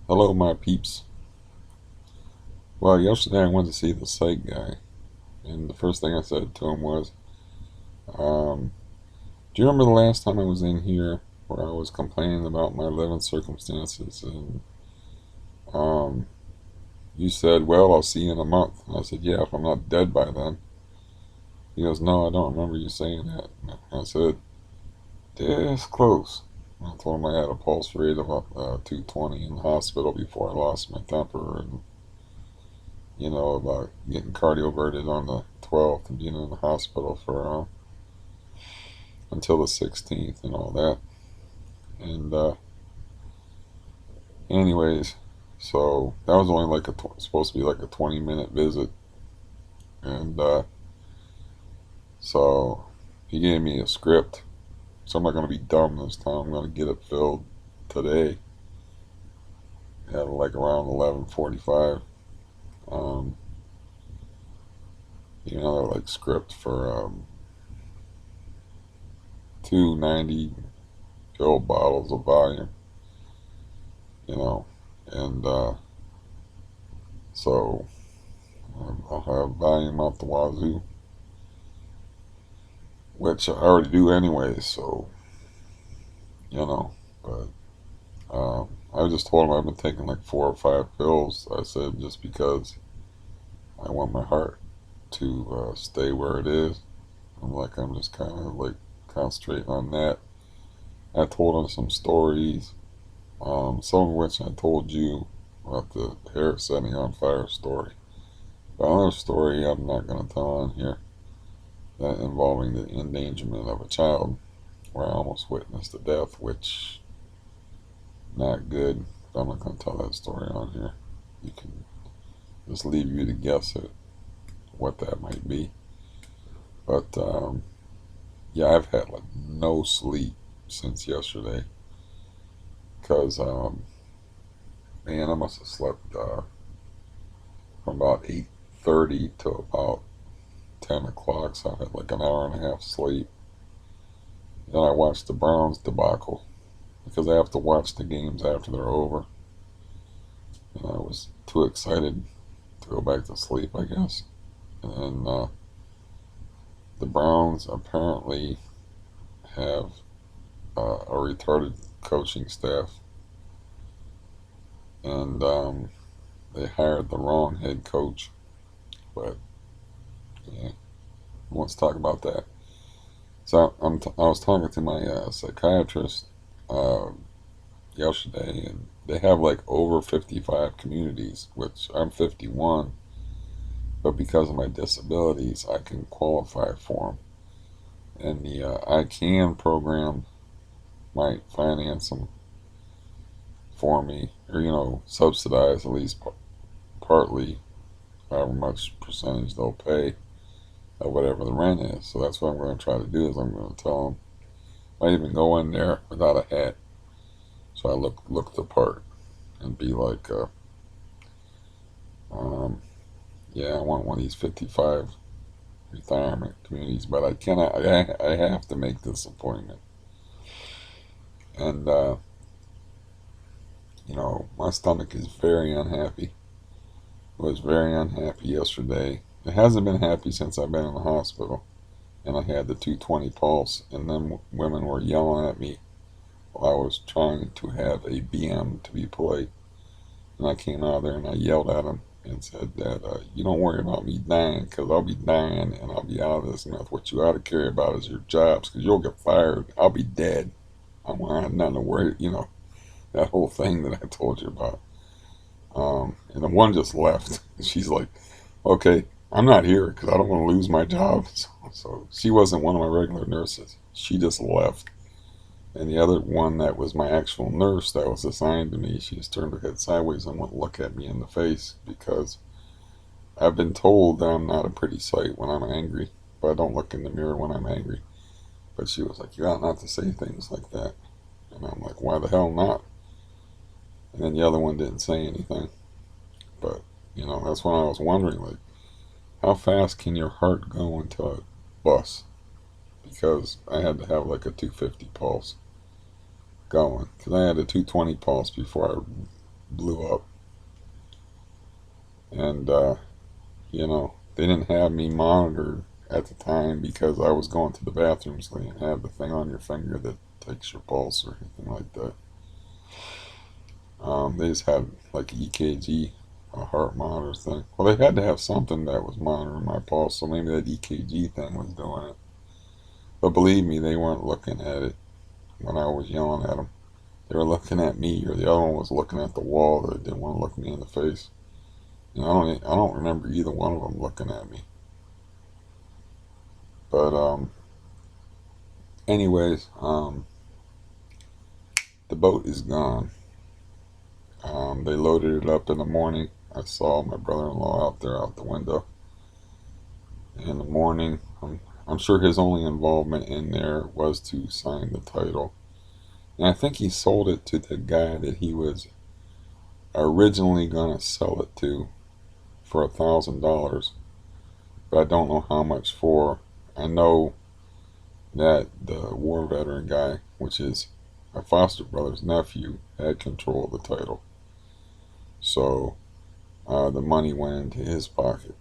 Hello, my peeps. Well, yesterday I went to see the psych guy, and the first thing I said to him was, um, "Do you remember the last time I was in here where I was complaining about my living circumstances?" And um, you said, "Well, I'll see you in a month." And I said, "Yeah, if I'm not dead by then." He goes, "No, I don't remember you saying that." And I said, "This close." And I told him I had a pulse rate of 220 in the hospital before I lost my temper, and about getting cardioverted on the 12th and being in the hospital for until the 16th and all that. And anyways, so that was only like supposed to be like a 20-minute visit, and so he gave me a script. So I'm not going to be dumb this time. I'm going to get it filled today at like around 11:45. Um, like script for 290 pill bottles of volume. You know, and so I'll have volume out the wazoo, which I already do anyway. So you know, but I just told him I've been taking like 4 or 5 pills. I said just because I want my heart to stay where it is. I'm just kind of like concentrating on that. I told him some stories, some of which I told you about the hair setting on fire story. But another story I'm not going to tell on here that involving the endangerment of a child, where I almost witnessed the death, which not good. But I'm not going to tell that story on here. You can just leave you to guess at what that might be. But yeah, I've had like no sleep since yesterday because man, I must have slept from about 8:30 to about 10 o'clock. So I had like an hour and a half sleep. Then I watched the Browns debacle because I have to watch the games after they're over. And I was too excited to go back to sleep, I guess. And the Browns apparently have a retarded coaching staff, and they hired the wrong head coach. But yeah, who wants to talk about that? So I was talking to my psychiatrist uh, yesterday, and they have like over 55 communities, which I'm 51, but because of my disabilities, I can qualify for them. And the ICANN program might finance them for me, or subsidize at least partly, however much percentage they'll pay of whatever the rent is. So that's what I'm going to try to do. Is I'm going to tell them I might even go in there without a hat, so I look the part and be like, um, yeah, I want one of these 55 retirement communities, but I cannot. I have to make this appointment, and my stomach is very unhappy. It was very unhappy yesterday. It hasn't been happy since I've been in the hospital, and I had the 220 pulse, and then women were yelling at me while I was trying to have a BM, to be polite. And I came out there and I yelled at them and said that you don't worry about me dying, because I'll be dying and I'll be out of this mess. What you ought to care about is your jobs, because you'll get fired. I'll be dead. I want nothing to worry, that whole thing that I told you about. And the one just left. She's like, okay, I'm not here because I don't want to lose my job. So she wasn't one of my regular nurses. She just left. And the other one that was my actual nurse that was assigned to me, she just turned her head sideways and wouldn't look at me in the face, because I've been told that I'm not a pretty sight when I'm angry, but I don't look in the mirror when I'm angry. But she was like, you ought not to say things like that. And I'm like, why the hell not? And then the other one didn't say anything. But, that's when I was wondering, like, how fast can your heart go into a bus? Because I had to have like a 250 pulse going, because I had a 220 pulse before I blew up. And, they didn't have me monitored at the time because I was going to the bathroom, so they didn't have the thing on your finger that takes your pulse or anything like that. They just had like EKG, a heart monitor thing. Well, they had to have something that was monitoring my pulse, so maybe that EKG thing was doing it. But believe me, they weren't looking at it when I was yelling at them. They were looking at me, or the other one was looking at the wall that didn't want to look me in the face. I don't remember either one of them looking at me. But anyways, the boat is gone. They loaded it up in the morning. I saw my brother-in-law out there out the window in the morning. I'm sure his only involvement in there was to sign the title. And I think he sold it to the guy that he was originally going to sell it to for $1,000. But I don't know how much for. I know that the war veteran guy, which is my foster brother's nephew, had control of the title. So the money went into his pocket,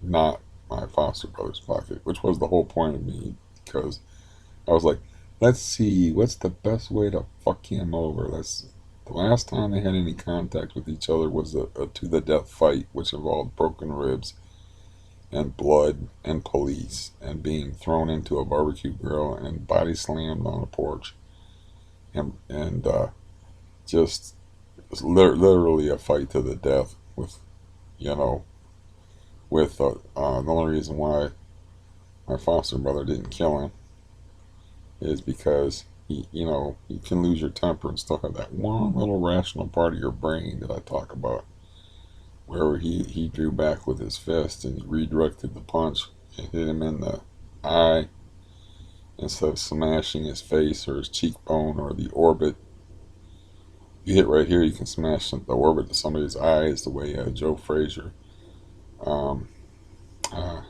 not my foster brother's pocket, which was the whole point of me, because I was like, let's see, what's the best way to fuck him over? The last time they had any contact with each other was a to the death fight, which involved broken ribs and blood and police and being thrown into a barbecue grill and body slammed on a porch and just literally a fight to the death with, you know, the only reason why my foster brother didn't kill him is because you can lose your temper and still have that one little rational part of your brain that I talk about, where he drew back with his fist and he redirected the punch and hit him in the eye instead of smashing his face or his cheekbone or the orbit. You hit right here, you can smash the orbit to somebody's eyes, the way Joe Frazier um, uh,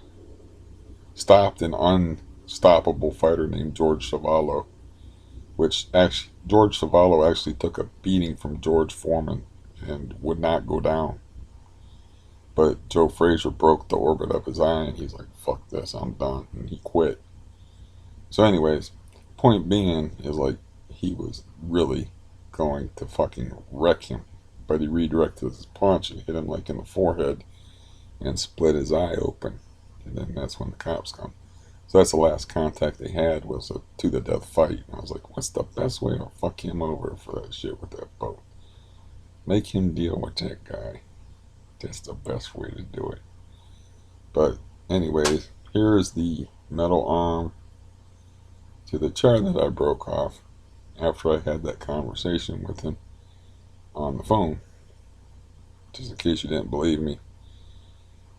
stopped an unstoppable fighter named George Chuvalo, which actually George Chuvalo actually took a beating from George Foreman and would not go down. But Joe Frazier broke the orbit of his eye and he's like, fuck this, I'm done. And he quit. So, anyways, point being is like he was really going to fucking wreck him. But he redirected his punch and hit him like in the forehead and split his eye open. And then that's when the cops come. So that's the last contact they had, was a to the death fight. And I was like, what's the best way to fuck him over for that shit with that boat? Make him deal with that guy. That's the best way to do it. But anyways, here is the metal arm to the chair that I broke off after I had that conversation with him on the phone. Just in case you didn't believe me.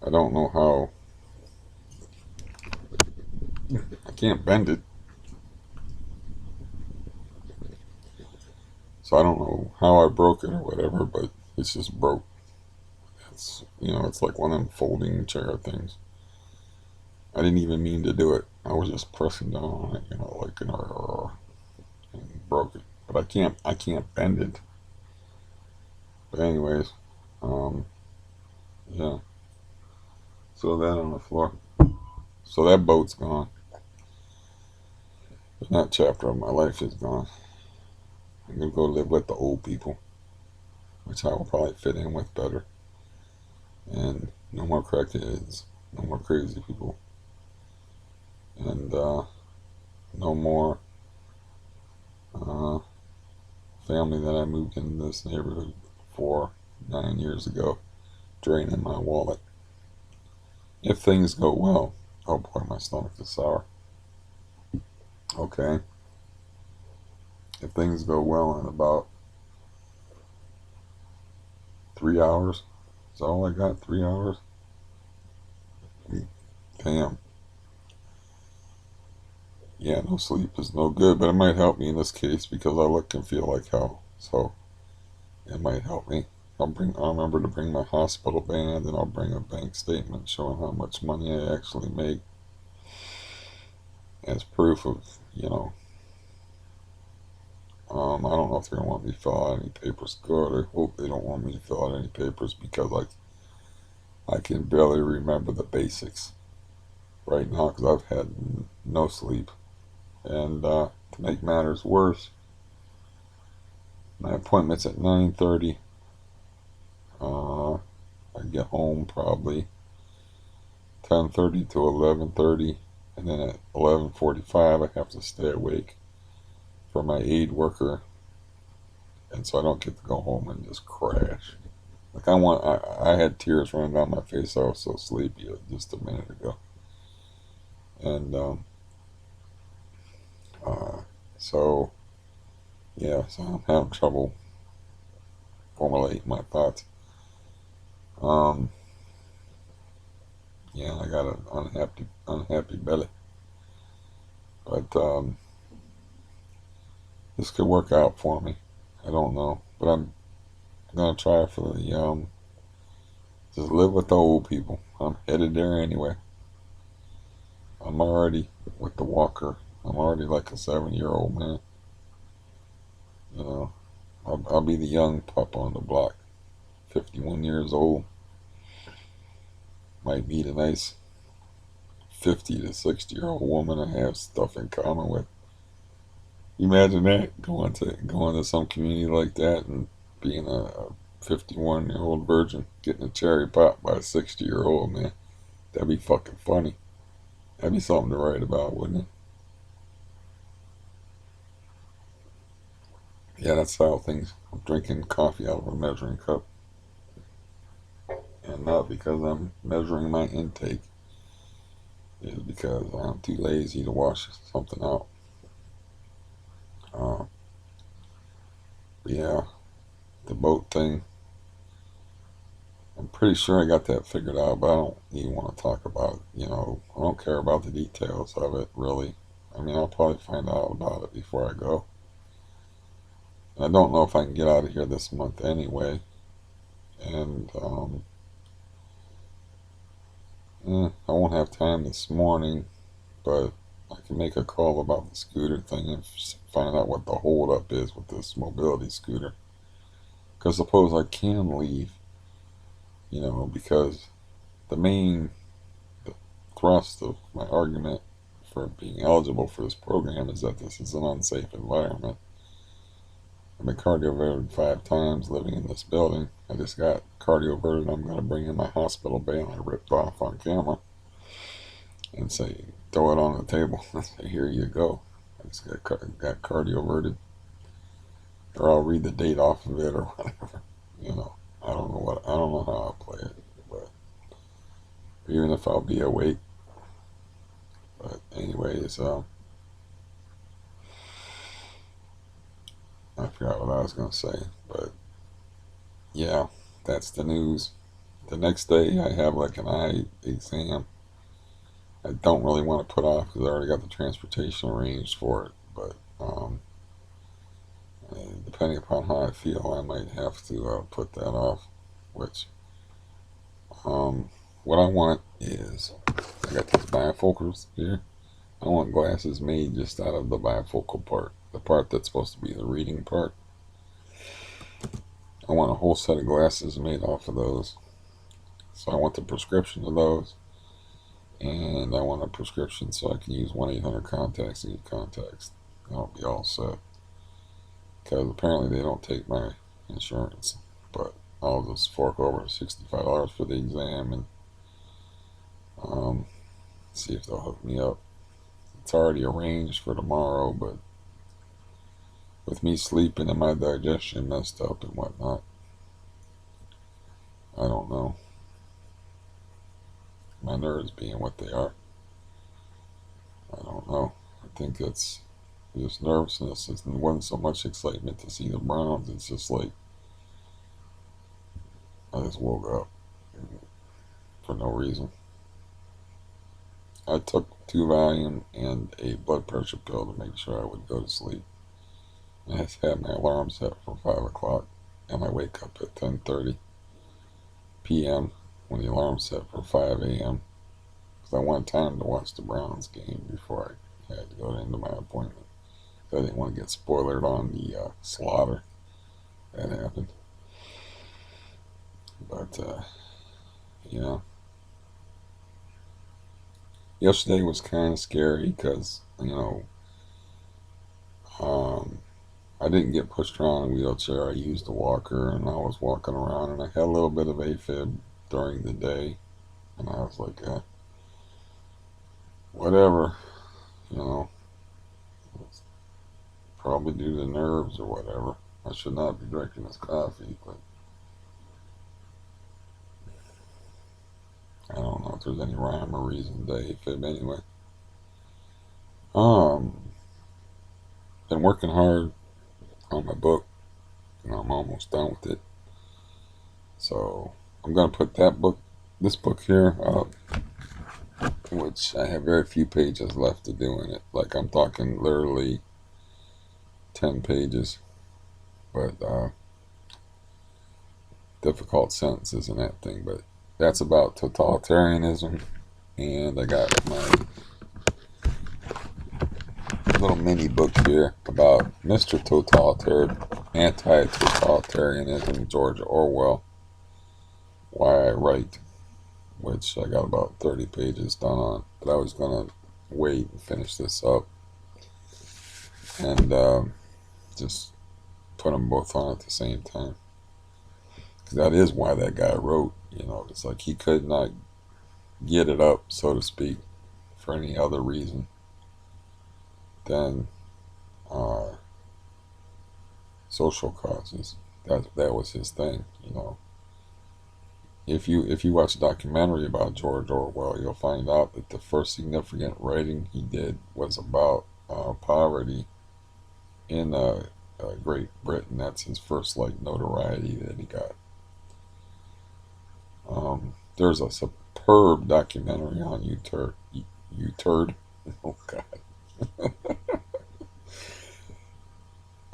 I don't know how. I can't bend it. So I don't know how I broke it or whatever, but it's just broke. It's like one of them folding chair things. I didn't even mean to do it. I was just pressing down on it, and broke it. But I can't bend it. But anyways, um, yeah. So that on the floor. So that boat's gone. That chapter of my life is gone. I'm gonna go live with the old people, which I will probably fit in with better. And no more crackheads, no more crazy people, and no more uh, family that I moved in this neighborhood for 9 years ago, draining my wallet. If things go well, oh boy, my stomach is sour. Okay, if things go well in about 3 hours, is that all I got? 3 hours? Damn. Yeah, no sleep is no good, but it might help me in this case because I look and feel like hell. So it might help me. I'll remember to bring my hospital band, and I'll bring a bank statement showing how much money I actually make as proof of, I don't know if they're gonna want me to fill out any papers. Good. I hope they don't want me to fill out any papers because like I can barely remember the basics right now because I've had no sleep. And to make matters worse, my appointment's at 9:30. I get home probably 10:30 to 11:30, and then at 11:45 I have to stay awake for my aid worker, and so I don't get to go home and just crash. Like I had tears running down my face. I was so sleepy just a minute ago, and uh, so yeah, so I'm having trouble formulating my thoughts. Um, yeah, I got an unhappy belly, but this could work out for me. I don't know, but I'm gonna try for the just live with the old people. I'm headed there anyway. I'm already with the walker. I'm already like a 7-year-old man. You know, I'll be the young pup on the block. 51 years old. Might meet a nice 50 to 60-year-old woman I have stuff in common with. Imagine that going to some community like that and being a 51-year-old virgin getting a cherry pop by a 60-year-old man. That'd be fucking funny. That'd be something to write about, wouldn't it? Yeah, that's how things. I'm drinking coffee out of a measuring cup, and not because I'm measuring my intake. It's because I'm too lazy to wash something out. Uh, yeah, the boat thing. I'm pretty sure I got that figured out, but I don't even want to talk about it. I don't care about the details of it really. I mean, I'll probably find out about it before I go. And I don't know if I can get out of here this month anyway. And I won't have time this morning, but I can make a call about the scooter thing and find out what the holdup is with this mobility scooter. Because suppose I can leave, because the main thrust of my argument for being eligible for this program is that this is an unsafe environment. I've been cardioverted 5 times living in this building. I just got cardioverted. I'm going to bring in my hospital bail I ripped off on camera and say, throw it on the table and say, here you go. I just got cardioverted. Or I'll read the date off of it or whatever. I don't know how I'll play it. But even if I'll be awake. But anyways, I forgot what I was going to say. But yeah, that's the news. The next day I have like an eye exam. I don't really want to put off because I already got the transportation arranged for it. But depending upon how I feel, I might have to put that off. Which, what I want is, I got these bifocals here. I want glasses made just out of the bifocal part, the part that's supposed to be the reading part. I want a whole set of glasses made off of those. So I want the prescription of those, and I want a prescription so I can use 1-800 contacts and get contacts. I'll be all set. Because apparently they don't take my insurance, but I'll just fork over $65 for the exam and um, see if they'll hook me up. It's already arranged for tomorrow, but with me sleeping and my digestion messed up and whatnot, I don't know. My nerves being what they are, I don't know. I think it's just nervousness. It wasn't so much excitement to see the Browns. It's just like I just woke up for no reason. I took 2 Valium and a blood pressure pill to make sure I would go to sleep. I had my alarm set for 5 o'clock, and I wake up at 10:30 p.m. when the alarm's set for 5 a.m. because I want time to watch the Browns game before I had to go into my appointment. I didn't want to get spoiled on the slaughter that happened. But yeah, yesterday was kind of scary because um, I didn't get pushed around in a wheelchair. I used a walker, and I was walking around, and I had a little bit of AFib during the day, and I was like, whatever, you know, it's probably due to nerves or whatever. I should not be drinking this coffee, but I don't know if there's any rhyme or reason to AFib anyway. Um, been working hard on my book, and I'm almost done with it. So I'm gonna put this book here, which I have very few pages left to do in it. Like I'm talking literally 10 pages, but difficult sentences and that thing. But that's about totalitarianism, and I got my little mini book here about Mr. Anti-Totalitarianism, George Orwell, Why I Write, which I got about 30 pages done on. But I was going to wait and finish this up and just put them both on at the same time. Because that is why that guy wrote, it's like he could not get it up, so to speak, for any other reason than uh, social causes. That was his thing. If you watch a documentary about George Orwell, you'll find out that the first significant writing he did was about poverty in Great Britain. That's his first notoriety that he got. There's a superb documentary on YouTube. Oh God,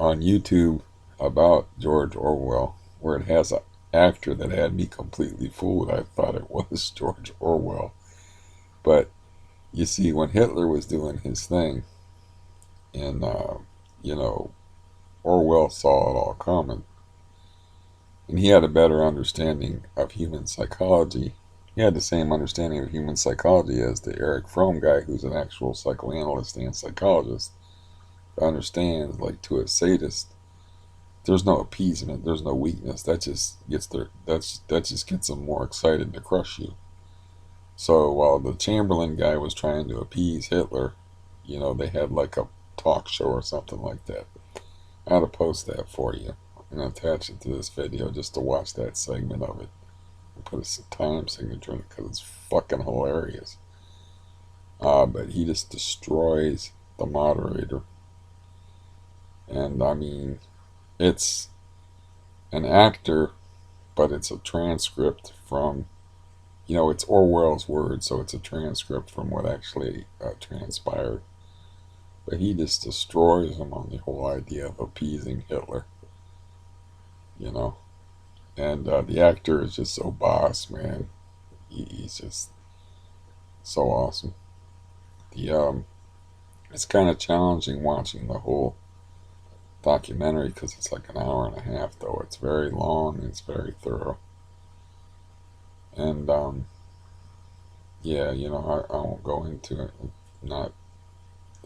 on YouTube about George Orwell, where it has an actor that had me completely fooled. I thought it was George Orwell, but you see, when Hitler was doing his thing, and you know, Orwell saw it all coming, and he had a better understanding of human psychology. He had the same understanding of human psychology as the Eric Fromm guy, who's an actual psychoanalyst and psychologist, understands. Like, to a sadist, there's no appeasement, there's no weakness. That just gets them more excited to crush you. So while the Chamberlain guy was trying to appease Hitler, they had like a talk show or something like that. I ought to post that for you and attach it to this video just to watch that segment of it. And put a time signature in it because it's fucking hilarious. But he just destroys the moderator. And I mean, it's an actor, but it's a transcript from, it's Orwell's words, so it's a transcript from what actually transpired. But he just destroys him on the whole idea of appeasing Hitler, you know. And the actor is just so boss, man. He's just so awesome. The it's kind of challenging watching the whole documentary because it's like an hour and a half, though. It's very long and it's very thorough. And yeah, I won't go into it. Not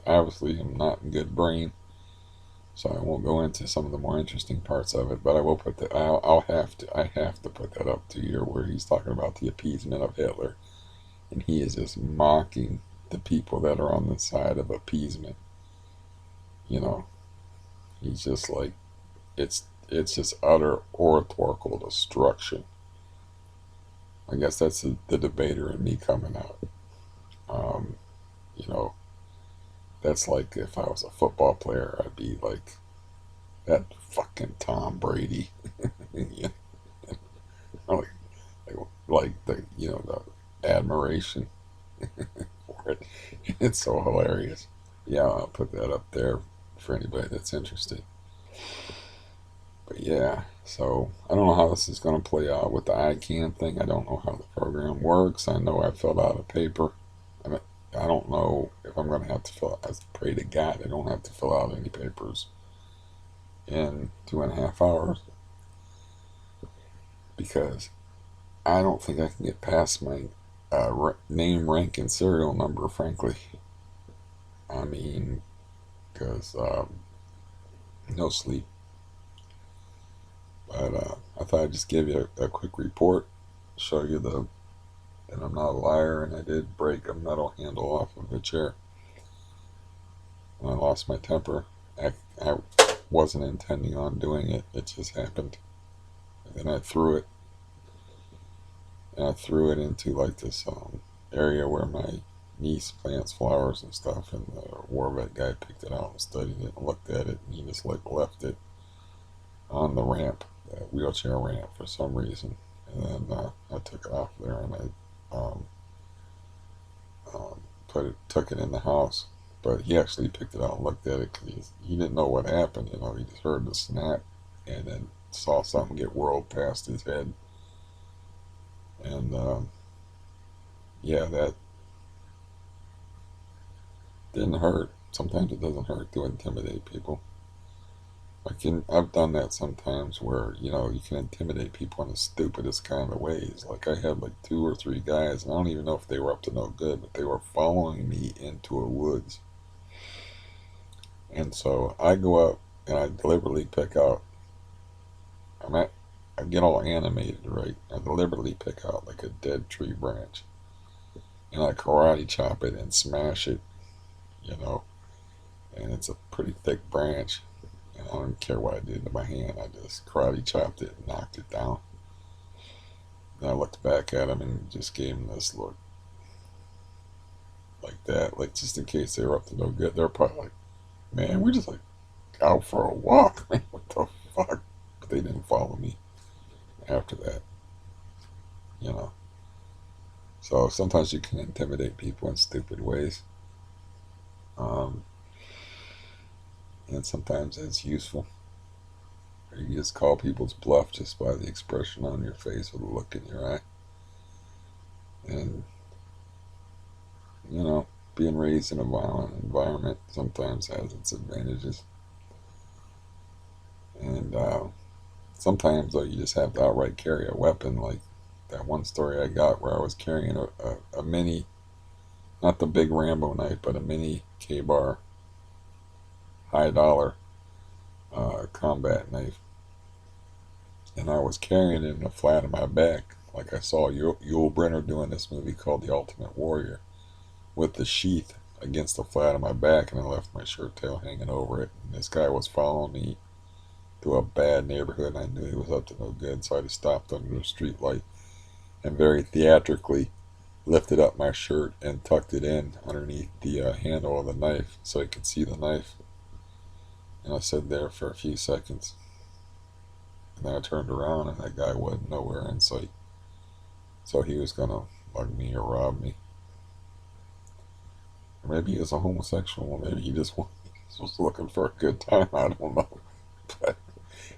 obviously, I'm not in good brain, so I won't go into some of the more interesting parts of it. But I will put that. I have to put that up to you where he's talking about the appeasement of Hitler, and he is just mocking the people that are on the side of appeasement. You know, he's just like, it's just utter oratorical destruction. I guess that's the debater in me coming out. Um, you know, that's like if I was a football player, I'd be like that fucking Tom Brady. Yeah. like, like the the admiration for it. It's so hilarious. Yeah, I'll put that up there for anybody that's interested. But yeah, so I don't know how this is going to play out with the ICANN thing. I don't know how the program works. I know I filled out a paper. I don't know if I'm going to have to fill out, I pray to God I don't have to fill out any papers in 2.5 hours, because I don't think I can get past my name, rank, and serial number, frankly. I mean, because no sleep. But I thought I'd just give you a quick report, show you that I'm not a liar, and I did break a metal handle off of a chair. And I lost my temper. I wasn't intending on doing it. It just happened. And then I threw it. And I threw it into like this area where my niece plants flowers and stuff. And the war vet guy picked it out and studied it and looked at it. And he just like left it on the ramp, the wheelchair ramp, for some reason. And then I took it off there, and I took it in the house. But he actually picked it out and looked at it because he didn't know what happened. You know, he just heard the snap and then saw something get whirled past his head. And yeah, that didn't hurt. Sometimes it doesn't hurt to intimidate people. I've done that sometimes where, you know, you can intimidate people in the stupidest kind of ways. Like I had like 2 or 3 guys, and I don't even know if they were up to no good, but they were following me into a woods. And so I go up and I deliberately pick out. I'm at, I get all animated, right? I deliberately pick out like a dead tree branch, and I karate chop it and smash it, you know. And it's a pretty thick branch, and I don't care what I did to my hand. I just karate chopped it and knocked it down. And I looked back at him and just gave him this look like that, like just in case they were up to no good. They're probably like, "Man, we're just like out for a walk, man. What the fuck?" But they didn't follow me after that, you know. So sometimes you can intimidate people in stupid ways, um, and sometimes it's useful. Or you just call people's bluff just by the expression on your face or the look in your eye. And, you know, being raised in a violent environment sometimes has its advantages. And sometimes, though, you just have to outright carry a weapon. Like that one story I got where I was carrying a mini, not the big Rambo knife, but a mini K-bar high dollar combat knife. And I was carrying it in the flat of my back, like I saw Yul Brynner doing this movie called The Ultimate Warrior, with the sheath against the flat of my back, and I left my shirt tail hanging over it. And this guy was following me through a bad neighborhood, and I knew he was up to no good, so I just stopped under the street light and very theatrically lifted up my shirt and tucked it in underneath the handle of the knife so he could see the knife. And I stood there for a few seconds. And then I turned around, and that guy wasn't nowhere in sight. So he was going to mug me or rob me. Or maybe he was a homosexual. Maybe he just was looking for a good time. I don't know. But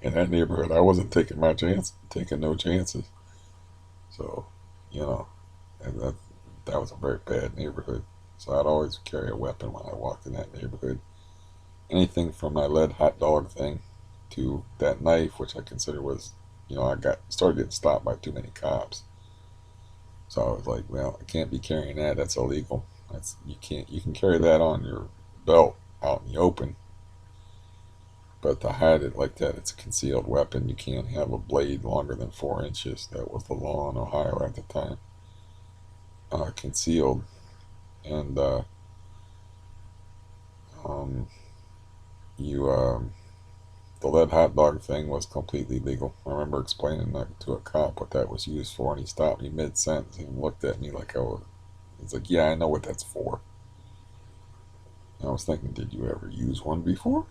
in that neighborhood, I wasn't taking no chances. So, you know, and that was a very bad neighborhood. So I'd always carry a weapon when I walked in that neighborhood. Anything from my lead hot dog thing to that knife, which I consider was, you know, started getting stopped by too many cops. So I was like, well, I can't be carrying that. That's illegal. You can carry that on your belt out in the open, but to hide it like that, it's a concealed weapon. You can't have a blade longer than 4 inches. That was the law in Ohio at the time. Concealed, and um, you the lead hot dog thing was completely legal. I remember explaining that to a cop what that was used for, and he stopped me mid sentence and looked at me like I was. He's like, "Yeah, I know what that's for." And I was thinking, did you ever use one before?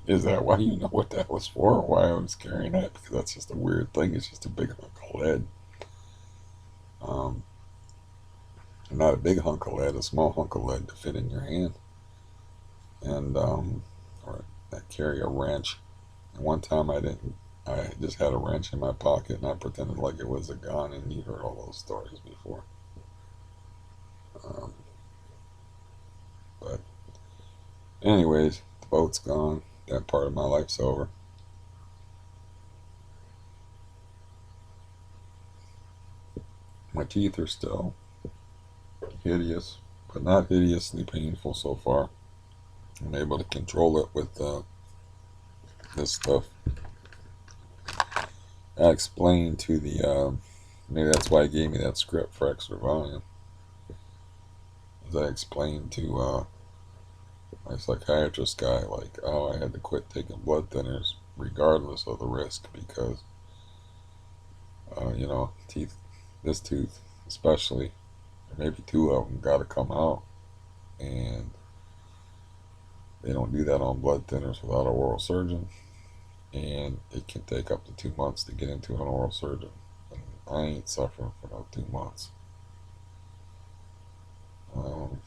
Is that why you know what that was for, or why I was carrying that? Because that's just a weird thing. It's just a big hunk of lead. Um, Not a big hunk of lead, a small hunk of lead to fit in your hand. And or I carry a wrench. And one time I didn't. I just had a wrench in my pocket, and I pretended like it was a gun. And you heard all those stories before. Um, Anyways, the boat's gone. That part of my life's over. My teeth are still hideous, but not hideously painful so far. I'm able to control it with this stuff. I explained to maybe that's why he gave me that script for extra volume. As I explained to my psychiatrist guy, like, oh, I had to quit taking blood thinners regardless of the risk because, teeth, this tooth especially, maybe two of them got to come out, and they don't do that on blood thinners without an oral surgeon, and it can take up to 2 months to get into an oral surgeon. And I ain't suffering for no 2 months. Um,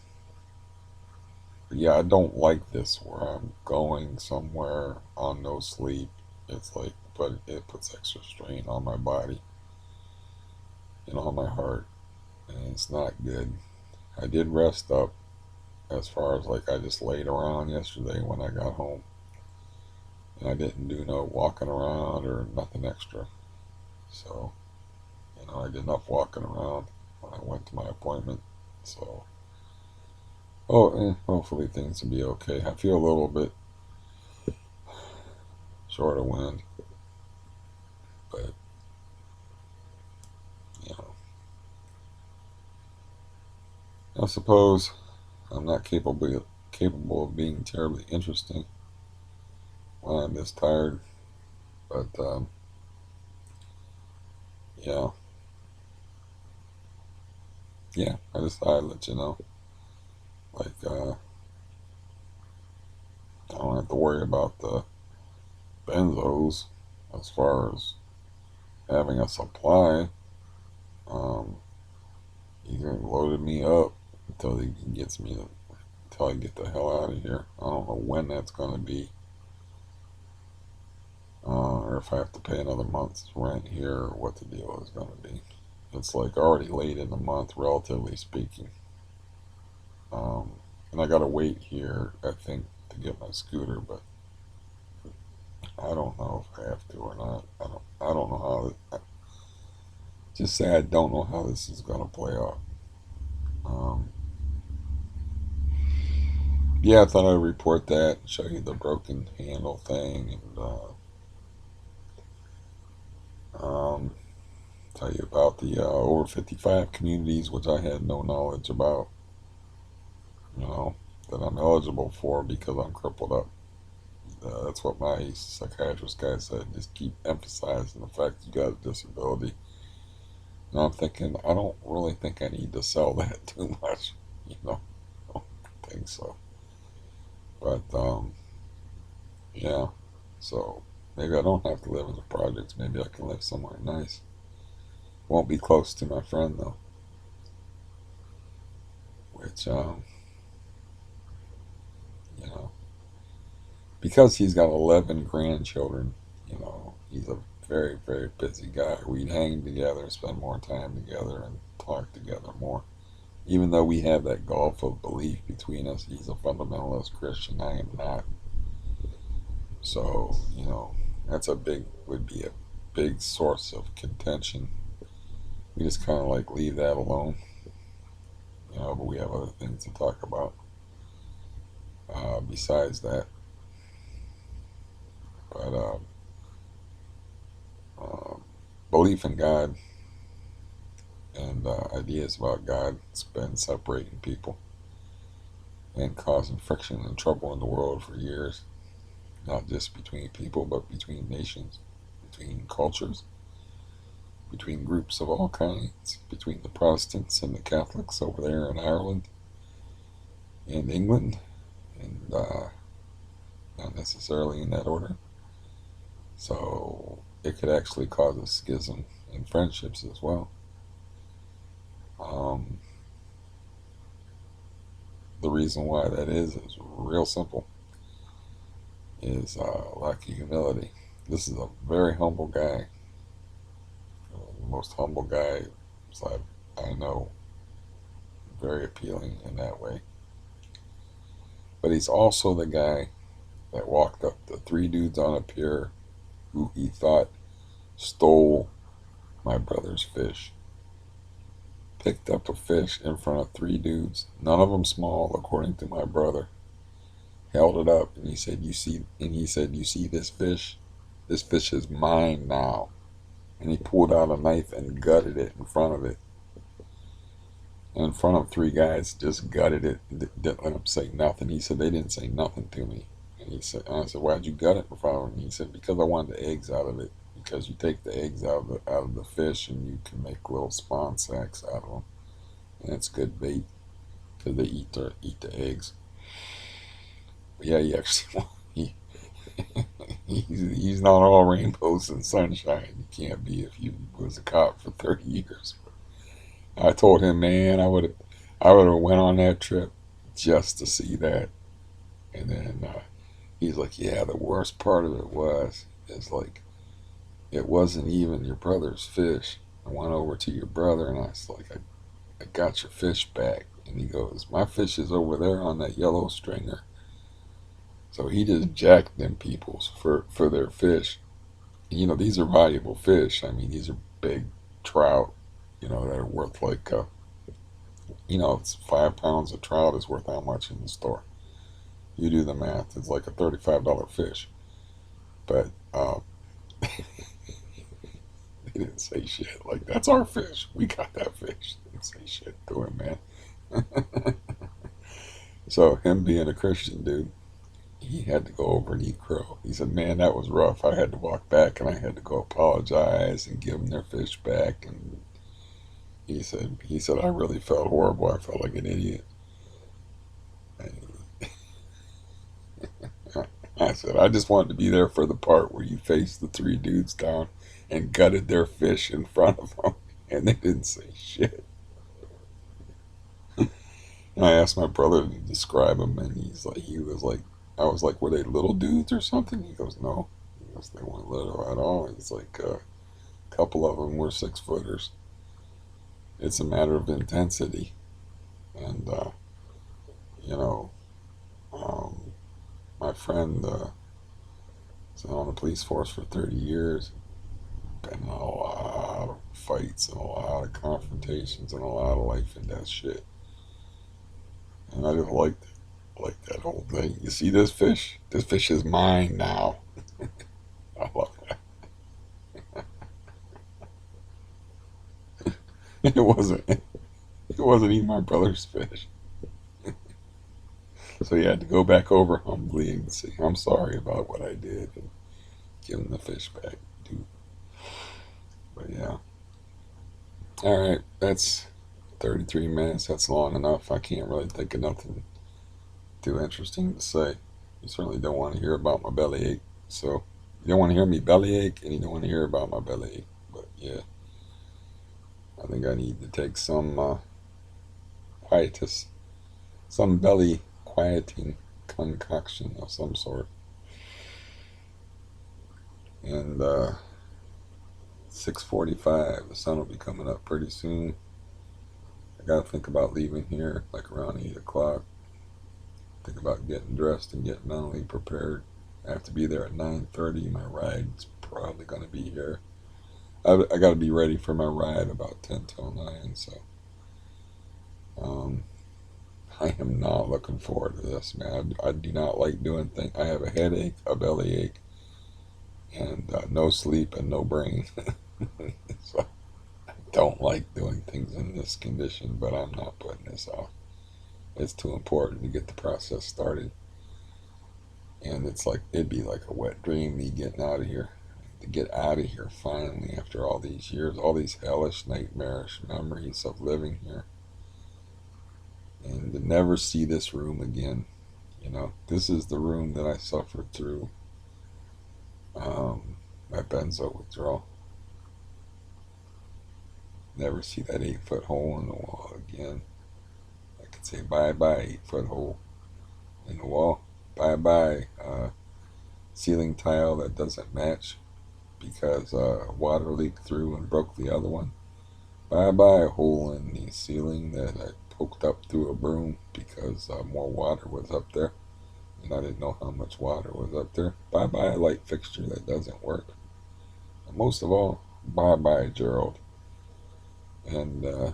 but yeah, I don't like this where I'm going somewhere on no sleep. It's like, but it puts extra strain on my body and on my heart, and it's not good. I did rest up as far as like I just laid around yesterday when I got home, and I didn't do no walking around or nothing extra. So, I did enough walking around when I went to my appointment. So, hopefully things will be okay. I feel a little bit short of wind, but you know, I suppose I'm not capable of being terribly interesting when I'm this tired. But yeah, yeah. I just thought I'd let you know. Like I don't have to worry about the benzos as far as having a supply. Um, He's loaded me up until he gets me to, until I get the hell out of here. I don't know when that's going to be, or if I have to pay another month's rent here, or what the deal is going to be. It's like already late in the month, relatively speaking. Um, and I got to wait here, I think, to get my scooter, but I don't know if I have to or not. I don't know how. Just say I don't know how this is going to play out. Um, yeah, I thought I'd report that, show you the broken handle thing, and um, tell you about the over 55 communities, which I had no knowledge about, you know, that I'm eligible for because I'm crippled up. That's what my psychiatrist guy said. Just keep emphasizing the fact you got a disability. And I'm thinking, I don't really think I need to sell that too much. I don't think so. But, yeah. So maybe I don't have to live in the projects. Maybe I can live somewhere nice. Won't be close to my friend, though, which, you know, because he's got 11 grandchildren, he's a very, very busy guy. We'd hang together, spend more time together, and talk together more. Even though we have that gulf of belief between us, he's a fundamentalist Christian, I am not. So, would be a big source of contention. We just kind of like leave that alone, but we have other things to talk about besides that. But uh, belief in God and ideas about God has been separating people and causing friction and trouble in the world for years, not just between people, but between nations, between cultures, between groups of all kinds, between the Protestants and the Catholics over there in Ireland and England, and not necessarily in that order. So it could actually cause a schism in friendships as well. Um, the reason why that is real simple. Is lack of humility. This is a very humble guy, the most humble guy I know. Very appealing in that way. But he's also the guy that walked up to three dudes on a pier who he thought stole my brother's fish. Picked up a fish in front of three dudes, none of them small, according to my brother. Held it up and he said, "You see?" And he said, "You see this fish? This fish is mine now." And he pulled out a knife and gutted it in front of it. In front of three guys, just gutted it. Didn't let him say nothing. He said, "They didn't say nothing to me." And I said, "Why'd you gut it in front of him?" And he said, "Because I wanted the eggs out of it. Because you take the eggs out of the fish and you can make little spawn sacks out of them, and it's good bait because they eat the eggs." But yeah, he actually he he's not all rainbows and sunshine. You can't be if you was a cop for 30 years. I told him, man, I would have went on that trip just to see that. And then he's like, "Yeah, the worst part of it is like it wasn't even your brother's fish. I went over to your brother and I was like, I got your fish back." And he goes, "My fish is over there on that yellow stringer." So he just jacked them peoples for their fish. And, these are valuable fish. I mean, these are big trout, that are worth like, it's 5 pounds of trout is worth how much in the store? You do the math. It's like a $35 fish. But they didn't say shit. Like, that's our fish. We got that fish. They didn't say shit to him, man. So, him being a Christian dude, he had to go over and eat crow. He said, "Man, that was rough. I had to walk back and I had to go apologize and give them their fish back." And he said, "I really felt horrible. I felt like an idiot." And I said, "I just wanted to be there for the part where you faced the three dudes down and gutted their fish in front of them, and they didn't say shit." And I asked my brother to describe them, and he was like, I was like, "Were they little dudes or something?" He goes, "No." He goes, "They weren't little at all." He's like, "A couple of them were 6 footers." It's a matter of intensity, and you know, um, my friend was on the police force for 30 years. Been in a lot of fights and a lot of confrontations and a lot of life and death shit. And I just like that whole thing. "You see this fish? This fish is mine now." I love that. It wasn't. It wasn't even my brother's fish. So he had to go back over humbly and say, "I'm sorry about what I did," and give him the fish back, dude. But yeah. All right, that's 33 minutes. That's long enough. I can't really think of nothing too interesting to say. You certainly don't want to hear about my belly ache. So you don't want to hear me belly ache, and you don't want to hear about my belly ache. But yeah, I think I need to take some quietus, some belly quieting concoction of some sort. And 6:45, the sun will be coming up pretty soon. I gotta think about leaving here like around 8 o'clock. Think about getting dressed and getting mentally prepared. I have to be there at 9:30. My ride's probably gonna be here. I gotta be ready for my ride about 10 till 9. So um, I am not looking forward to this, man. I do not like doing things. I have a headache, a belly ache, and no sleep and no brain. So I don't like doing things in this condition, but I'm not putting this off. It's too important to get the process started. And it's like, it'd be like a wet dream, me getting out of here. To get out of here finally after all these years, all these hellish, nightmarish memories of living here. And to never see this room again. This is the room that I suffered through my benzo withdrawal. Never see that 8 foot hole in the wall again. I could say bye bye, 8 foot hole in the wall. Bye bye, ceiling tile that doesn't match because water leaked through and broke the other one. Bye bye, hole in the ceiling that I poked up through a broom because more water was up there. and I didn't know how much water was up there. Bye bye a light fixture that doesn't work. And most of all, bye bye Gerald. And uh,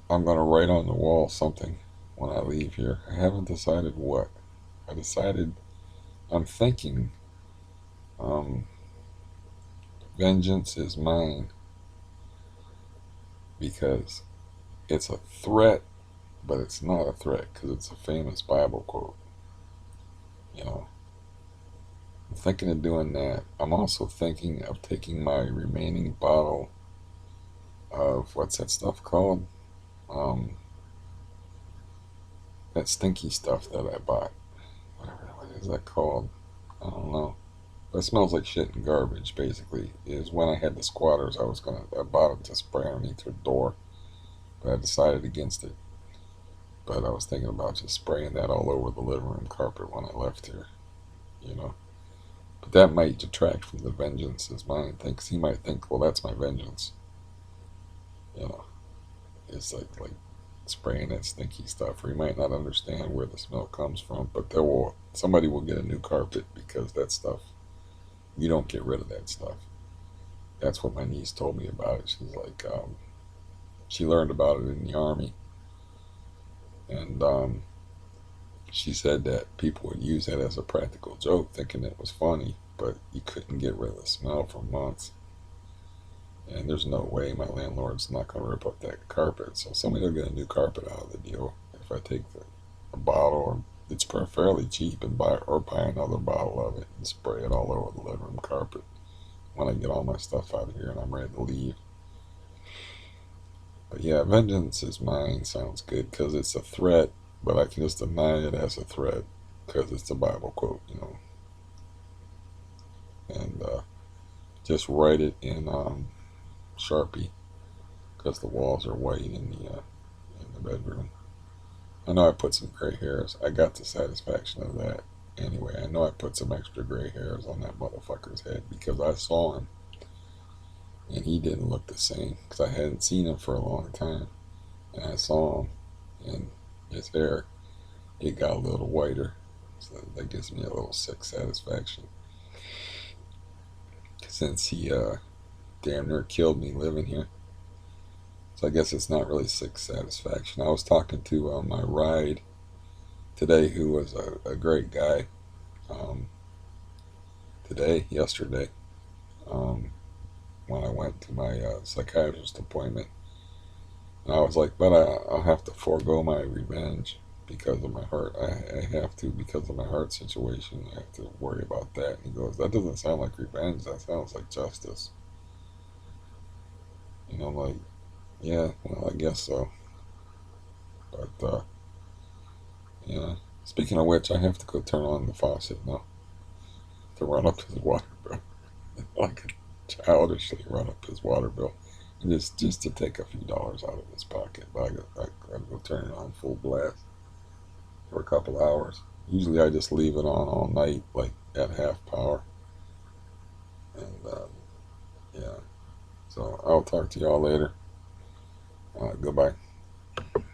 I'm gonna write on the wall something when I leave here. I haven't decided what. I decided I'm thinking um, vengeance is mine because it's a threat, but it's not a threat because it's a famous Bible quote. You know, I'm thinking of doing that. I'm also thinking of taking my remaining bottle of what's that stuff called? Um, that stinky stuff that I bought. What is that called? I don't know. But it smells like shit and garbage. Basically, is when I had the squatters, I bought it to spray underneath their door, but I decided against it. But I was thinking about just spraying that all over the living room carpet when I left here. You know. But that might detract from the vengeance is mine thing, 'cause he might think, well, that's my vengeance. You know, it's like spraying that stinky stuff. Or he might not understand where the smell comes from, but somebody will get a new carpet because that stuff, you don't get rid of that stuff. That's what my niece told me about it. She's like, she learned about it in the army, and she said that people would use that as a practical joke, thinking it was funny, but you couldn't get rid of the smell for months. And there's no way my landlord's not going to rip up that carpet. So somebody will get a new carpet out of the deal if I take a bottle, or it's fairly cheap, and buy another bottle of it and spray it all over the living room carpet when I get all my stuff out of here and I'm ready to leave. But yeah, vengeance is mine sounds good because it's a threat, but I can just deny it as a threat because it's a Bible quote, and just write it in Sharpie because the walls are white in the bedroom. I know I put some gray hairs. I got the satisfaction of that. Anyway, I know I put some extra gray hairs on that motherfucker's head because I saw him and he didn't look the same because I hadn't seen him for a long time. And I saw him and his hair, it got a little whiter. So that gives me a little sick satisfaction. Since he damn near killed me living here. So I guess it's not really sick satisfaction. I was talking to my ride today, who was a great guy. Um, yesterday, um, when I went to my psychiatrist appointment, and I was like, but I'll have to forego my revenge because of my heart. I have to because of my heart situation. I have to worry about that. And he goes, that doesn't sound like revenge. That sounds like justice. I'm like, yeah, well, I guess so. But yeah. Speaking of which, I have to go turn on the faucet now to run up his water bill. Like childishly run up his water bill, and just to take a few dollars out of his pocket. But I gotta go turn it on full blast for a couple hours. Usually I just leave it on all night, like at half power. And yeah, so I'll talk to y'all later. Goodbye.